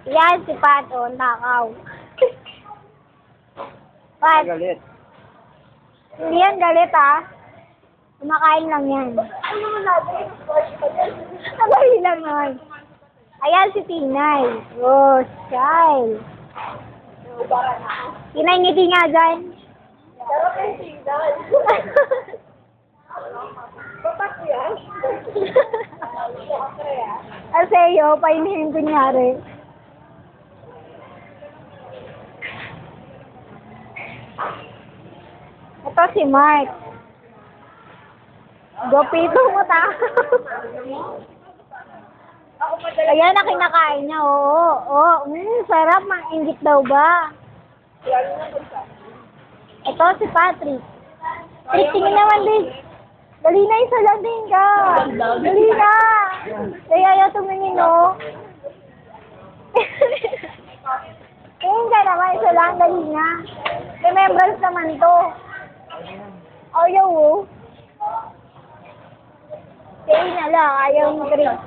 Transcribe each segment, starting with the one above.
Yan, si Pato, nakaw. Pat, Galit. hindi yan galit ah. Kumakain lang yan. Abay lang naman. Ayan si Tinay. Oh, child. Tinay, ngiti nga dyan. Sarap yung signal. Bapak yan? Aseyo, painihin kunyari. Ito si Mark. Gopito mo ta. Ayan na kinakain niya, oo. Oo, sarap, mang-ingit daw ba? Ito si Patrick. Patrick, tingin naman din. Dali na, isa lang din ka. Dali na. Kaya ayaw tumingin, no? Tingin ka naman, isa lang, dali na. Remembrance naman to. Ayaw, oh. Tingin na lang, ayaw yung drink.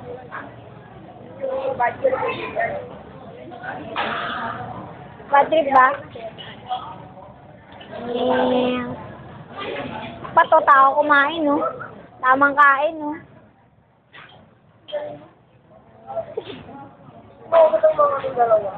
Patrick ba? Pato tao kumain, no? Tamang kain, no? Oo, ito mga dalawa.